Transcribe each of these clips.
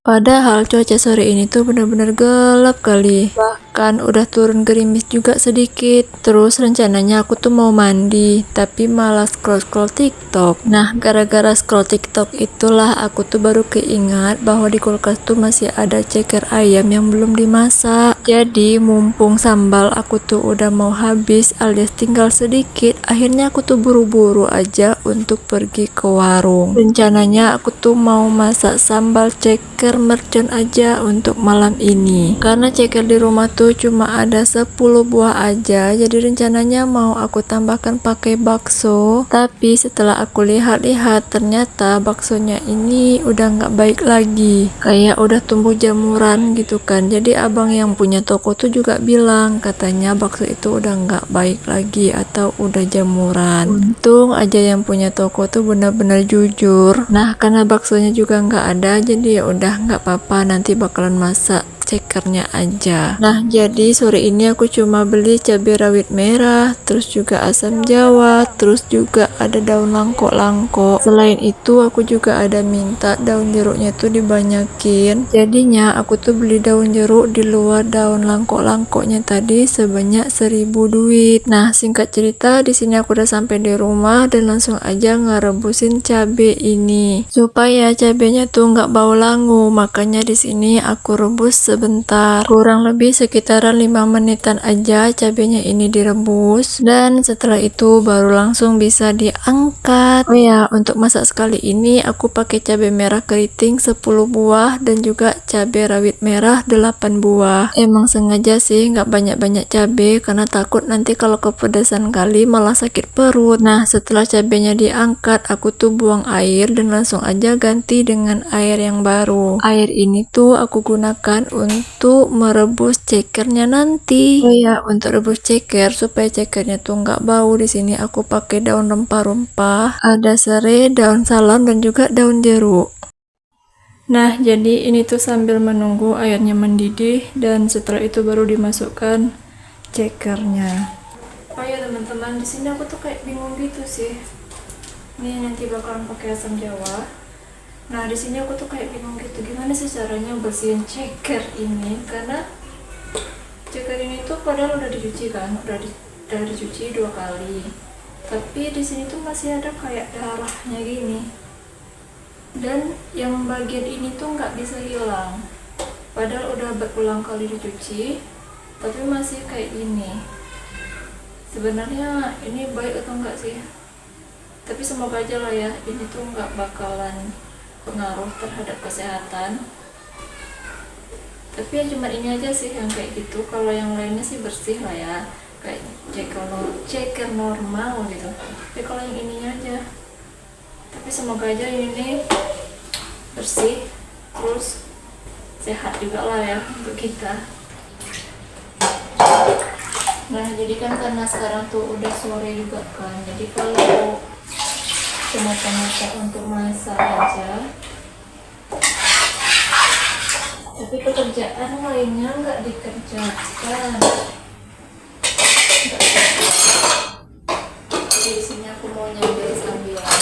Padahal cuaca sore ini tuh bener-bener gelap kali. Bahkan udah turun gerimis juga sedikit. Terus rencananya aku tuh mau mandi, tapi malah scroll-scroll TikTok. Nah, gara-gara scroll TikTok itulah aku tuh baru keingat bahwa di kulkas tuh masih ada ceker ayam yang belum dimasak. Jadi, mumpung sambal aku tuh udah mau habis alias tinggal sedikit, akhirnya aku tuh buru-buru aja untuk pergi ke warung. Rencananya aku tuh mau masak sambal ceker mercon aja untuk malam ini. Karena ceker di rumah tuh cuma ada 10 buah aja, jadi rencananya mau aku tambahkan pakai bakso. Tapi setelah aku lihat-lihat, ternyata baksonya ini udah nggak baik lagi. Kayak udah tumbuh jamuran gitu kan. Jadi abang yang punya toko tuh juga bilang, katanya bakso itu udah nggak baik lagi atau udah jamuran. Untung aja yang punya toko tuh benar-benar jujur. Nah, karena baksonya juga nggak ada, jadi ya udah nggak apa-apa, nanti bakalan masak cekernya aja. Nah, jadi sore ini aku cuma beli cabai rawit merah, terus juga asam jawa, terus juga ada daun langkok-langkok. Selain itu aku juga ada minta daun jeruknya tuh dibanyakin. Jadinya aku tuh beli daun jeruk di luar daun langkok-langkoknya tadi sebanyak 1000 duit. Nah, singkat cerita di sini aku udah sampai di rumah dan langsung aja ngerebusin cabai ini supaya cabenya tuh nggak bau langu. Makanya di sini aku rebus sebentar, kurang lebih sekitaran 5 menitan aja cabenya ini direbus, dan setelah itu baru langsung bisa diangkat. Oh ya, untuk masak sekali ini aku pakai cabai merah keriting 10 buah dan juga cabai rawit merah 8 buah. Emang sengaja sih nggak banyak-banyak cabai karena takut nanti kalau kepedasan kali malah sakit perut. Nah, setelah cabenya diangkat, aku tuh buang air dan langsung aja ganti dengan air yang baru. Air ini tuh aku gunakan untuk merebus cekernya nanti. Oh ya, untuk rebus ceker supaya cekernya tuh nggak bau, di sini aku pakai daun rempah-rempah, ada serai, daun salam dan juga daun jeruk. Nah, jadi ini tuh sambil menunggu airnya mendidih dan setelah itu baru dimasukkan cekernya. Oh ya teman-teman, di sini aku tuh kayak bingung gitu sih. Ini nanti bakalan pakai asam jawa. Nah, di sini aku tuh kayak bingung gitu, gimana sih caranya bersihin ceker ini, karena ceker ini tuh padahal udah dicuci kan, udah dicuci 2 kali, tapi di sini tuh masih ada kayak darahnya gini, dan yang bagian ini tuh nggak bisa hilang, padahal udah berulang kali dicuci, tapi masih kayak gini. Sebenarnya ini baik atau enggak sih? Tapi semoga aja lah ya, ini tuh nggak bakalan pengaruh terhadap kesehatan. Tapi ya cuma ini aja sih yang kayak gitu, kalau yang lainnya sih bersih lah ya, kayak ceker normal gitu. Tapi kalau yang ininya aja, tapi semoga aja ini bersih terus sehat juga lah ya untuk kita. Nah, jadi kan karena sekarang tuh udah sore juga kan, jadi kalau semata-mata untuk masak aja, tapi pekerjaan lainnya nggak dikerjakan. Jadi di sini aku mau nyambil sambilan.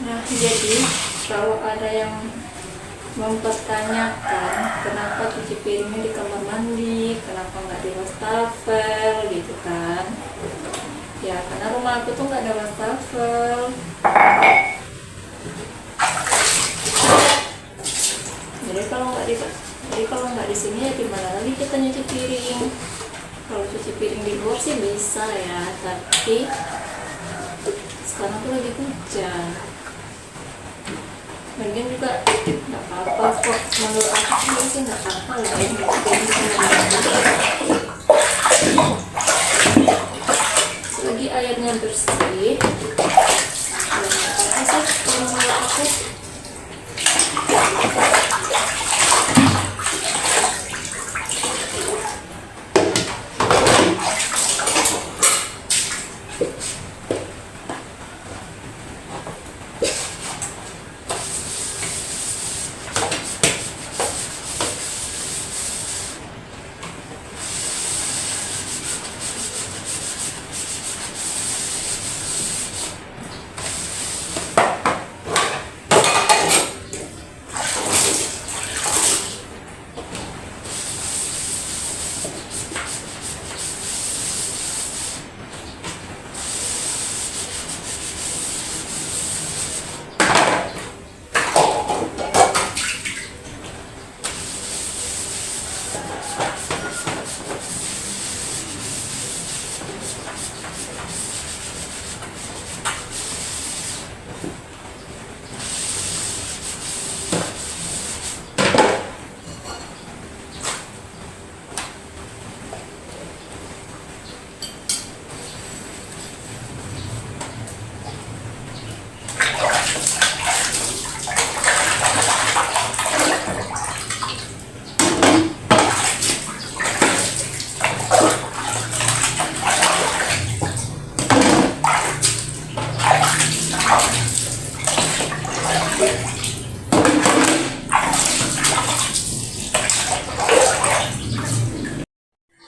Nah, jadi kalau ada yang mempertanyakan kenapa cuci piringnya di kamar mandi, kenapa nggak di wastafel gitu kan, ya karena rumah aku tuh nggak ada wastafel. Jadi kalau nggak di sini ya gimana lagi kita nyuci piring. Kalau cuci piring di luar sih bisa ya, tapi sekarang tuh lagi hujan. Lagian juga nggak apa-apa kok, menurut aku sih nggak apa-apa lah ya. Selagi airnya bersih, apa sih kalau menurut aku.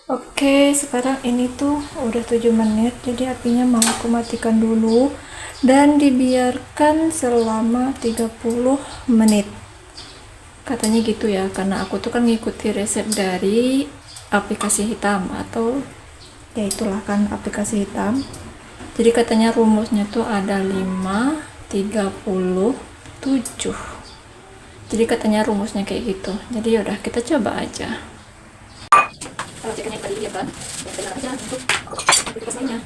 Oke, sekarang ini tuh udah 7 menit, jadi apinya mau aku matikan dulu dan dibiarkan selama 30 menit. Katanya gitu ya, karena aku tuh kan ngikuti resep dari aplikasi hitam atau ya itulah kan aplikasi hitam. Jadi katanya rumusnya tuh ada 5, 37. Jadi katanya rumusnya kayak gitu. Jadi yaudah kita coba aja. Kalau cekernya tadi ya kan, ya benar aja untuk aktivitas lainnya.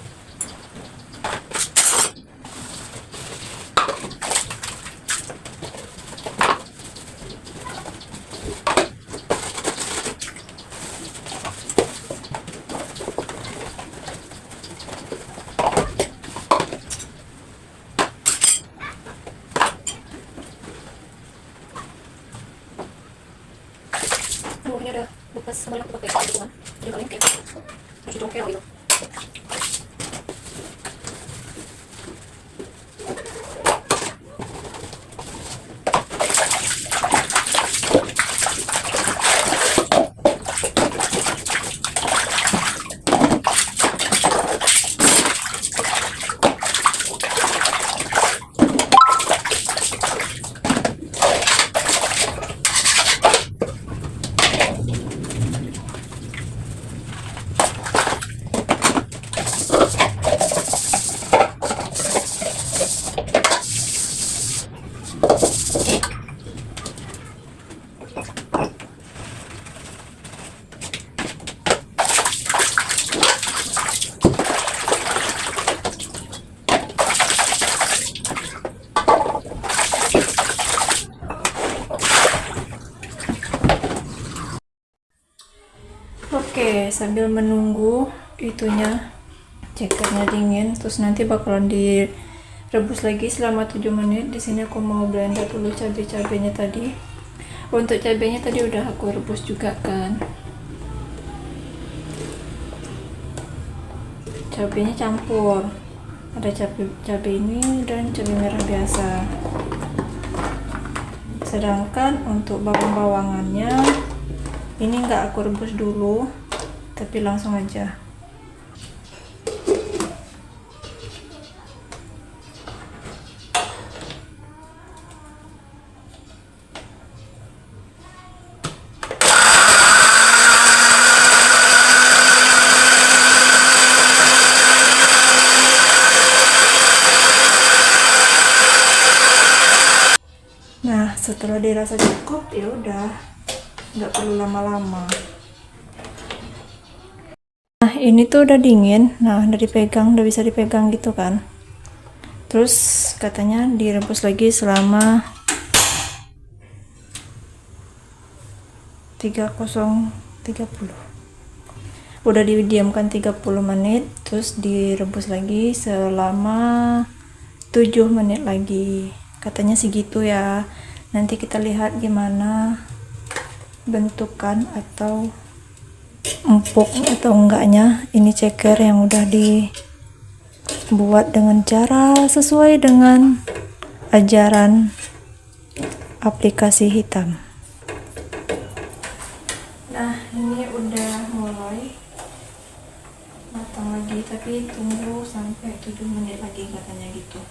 Ini udah bekas semuanya aku pakai gitu kan, jadi kalian kayak harus dicongkel gitu. Oke, sambil menunggu itunya cekernya dingin, terus nanti bakalan direbus lagi selama 7 menit. Di sini aku mau blender dulu cabai-cabainya tadi. Untuk cabainya tadi udah aku rebus juga kan. Cabainya campur. Ada cabai ini dan cabai merah biasa. Sedangkan untuk bawang-bawangannya ini nggak aku rebus dulu, tapi langsung aja. Nah, setelah dirasa cukup, ya udah, nggak perlu lama-lama. Nah, ini tuh udah dingin. Nah, udah dipegang, udah bisa dipegang gitu kan. Terus katanya direbus lagi selama 30 udah didiamkan 30 menit, terus direbus lagi selama 7 menit lagi, katanya segitu ya. Nanti kita lihat gimana bentukan atau empuk atau enggaknya ini ceker yang udah dibuat dengan cara sesuai dengan ajaran aplikasi hitam. Nah, ini udah mulai matang lagi, tapi tunggu sampai 7 menit lagi katanya gitu.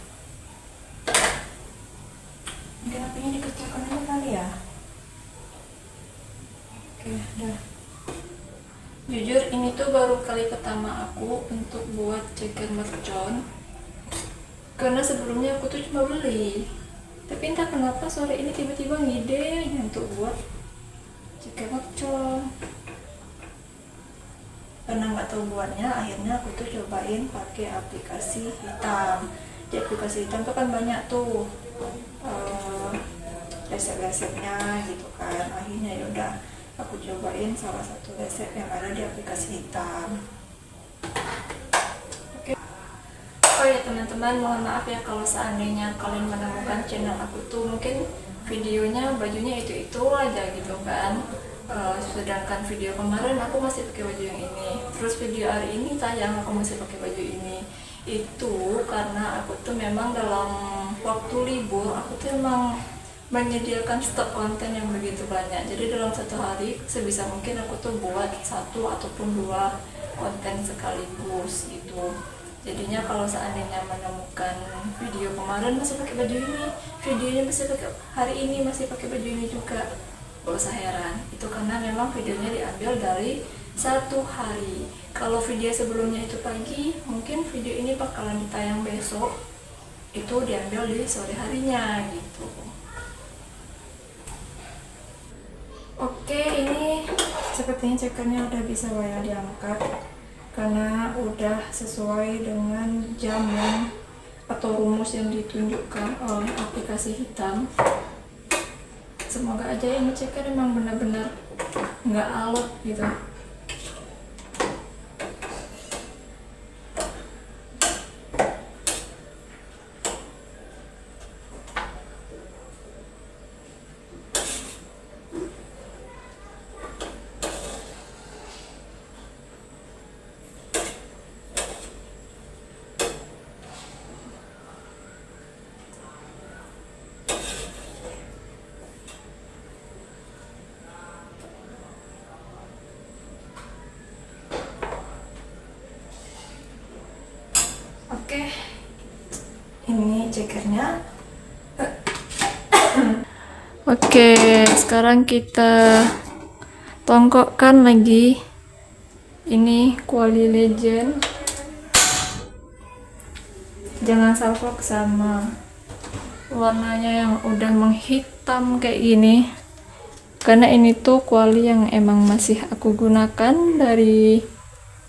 Mungkin apinya dikecilkan aja kali ya. Oke, udah. Jujur ini tuh baru kali pertama aku untuk buat ceker mercon, karena sebelumnya aku tuh cuma beli, tapi entah kenapa sore ini tiba-tiba ngide untuk buat ceker mercon. Karena nggak tahu buatnya, akhirnya aku tuh cobain pakai aplikasi hitam. Di aplikasi hitam tuh kan banyak tuh resep-resepnya gitu kan. Akhirnya yaudah aku cobain salah satu resep yang ada di aplikasi hitam. Oke. Oh ya teman-teman, mohon maaf ya kalau seandainya kalian menemukan channel aku tuh mungkin videonya bajunya itu aja gitu kan. Sedangkan video kemarin aku masih pakai baju yang ini, terus video hari ini tayang aku masih pakai baju ini. Itu karena aku tuh memang dalam waktu libur aku tuh emang menyediakan stok konten yang begitu banyak. Jadi dalam satu hari sebisa mungkin aku tuh buat 1 ataupun 2 konten sekaligus gitu. Jadinya kalau seandainya menemukan video kemarin masih pakai baju ini, videonya masih pakai hari ini masih pakai baju ini juga, gak usah heran. Itu karena memang videonya diambil dari satu hari. Kalau video sebelumnya itu pagi, mungkin video ini bakalan ditayang besok, itu diambil di sore harinya gitu. Oke, ini sepertinya cekernya udah bisa ya diangkat, karena udah sesuai dengan jam atau rumus yang ditunjukkan oleh aplikasi hitam. Semoga aja ini ceker emang benar-benar nggak alot gitu. Oke, ini cekernya. Oke, sekarang kita tongkokkan lagi ini kuali legend. Jangan salfok sama warnanya yang udah menghitam kayak gini, karena ini tuh kuali yang emang masih aku gunakan dari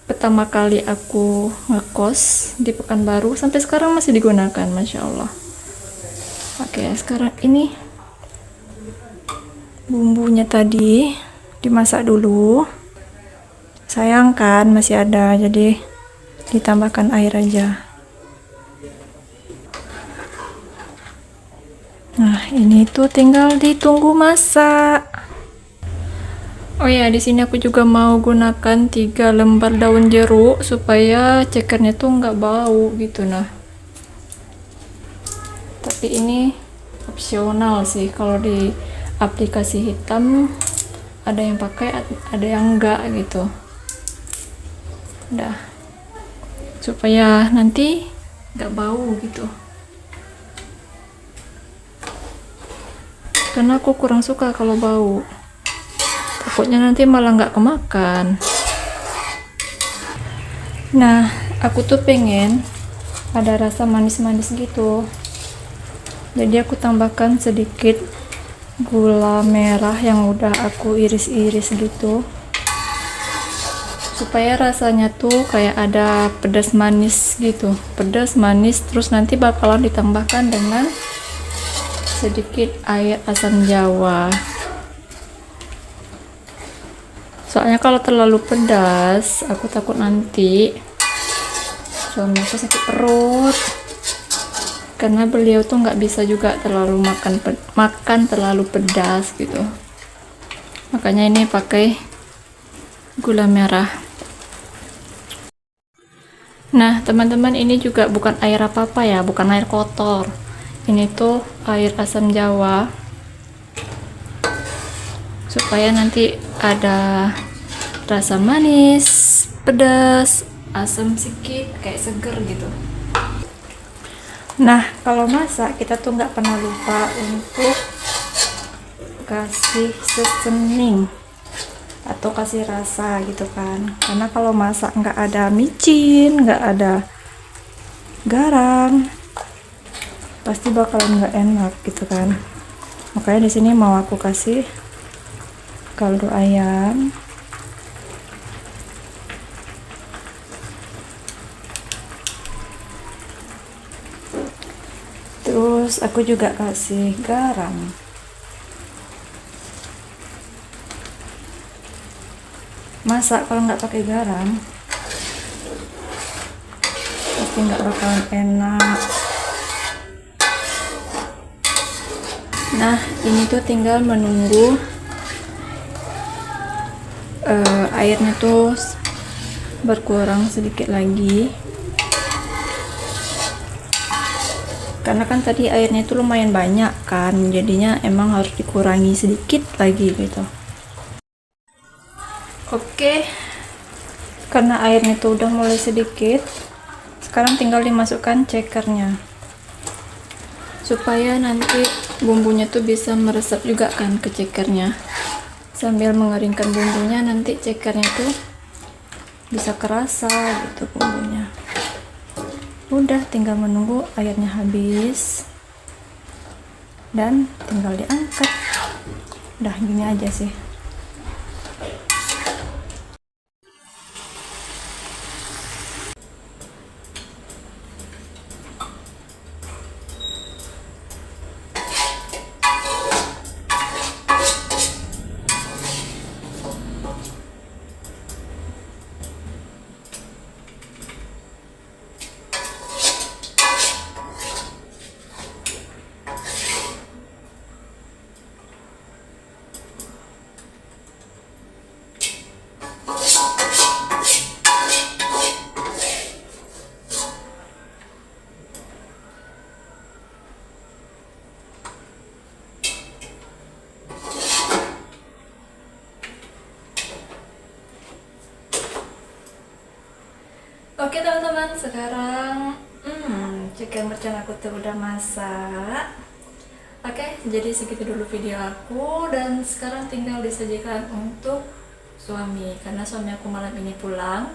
pertama kali aku ngekos di Pekanbaru sampai sekarang masih digunakan, Masya Allah. Oke, sekarang ini bumbunya tadi dimasak dulu. Sayang kan masih ada, jadi ditambahkan air aja. Nah, ini tuh tinggal ditunggu masak. Oh ya, di sini aku juga mau gunakan 3 lembar daun jeruk supaya cekernya tuh nggak bau gitu. Nah, tapi ini opsional sih, kalau di aplikasi hitam ada yang pakai, ada yang enggak gitu. Udah, supaya nanti nggak bau gitu. Karena aku kurang suka kalau bau. Takutnya nanti malah nggak kemakan. Nah, aku tuh pengen ada rasa manis-manis gitu. Jadi aku tambahkan sedikit gula merah yang udah aku iris-iris gitu, supaya rasanya tuh kayak ada pedas manis gitu, pedas manis, terus nanti bakalan ditambahkan dengan sedikit air asam jawa. Soalnya kalau terlalu pedas aku takut nanti suami aku sakit perut, karena beliau tuh nggak bisa juga terlalu makan terlalu pedas gitu. Makanya ini pakai gula merah. Nah teman-teman, ini juga bukan air apa-apa ya, bukan air kotor, ini tuh air asam jawa, supaya nanti ada rasa manis, pedas, asam sedikit, kayak seger gitu. Nah kalau masak kita tuh nggak pernah lupa untuk kasih seasoning atau kasih rasa gitu kan, karena kalau masak nggak ada micin, nggak ada garam, pasti bakalan nggak enak gitu kan. Makanya di sini mau aku kasih kaldu ayam, terus aku juga kasih garam. Masak kalau nggak pakai garam pasti nggak bakalan enak. Nah ini tuh tinggal menunggu airnya tuh berkurang sedikit lagi, karena kan tadi airnya itu lumayan banyak kan, jadinya emang harus dikurangi sedikit lagi gitu. Oke, karena airnya tuh udah mulai sedikit, sekarang tinggal dimasukkan cekernya supaya nanti bumbunya tuh bisa meresap juga kan ke cekernya. Sambil mengeringkan bumbunya, nanti cekernya tuh bisa kerasa gitu bumbunya. Udah tinggal menunggu airnya habis dan tinggal diangkat. Udah gini aja sih. Oke teman-teman, sekarang chicken mercon aku tuh udah masak. Oke, jadi segitu dulu video aku, dan sekarang tinggal disajikan untuk suami, karena suami aku malam ini pulang.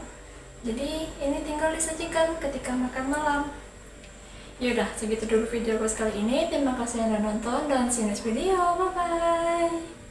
Jadi ini tinggal disajikan ketika makan malam. Yaudah, segitu dulu video aku sekali ini. Terima kasih yang udah nonton, dan see you next video. Bye bye.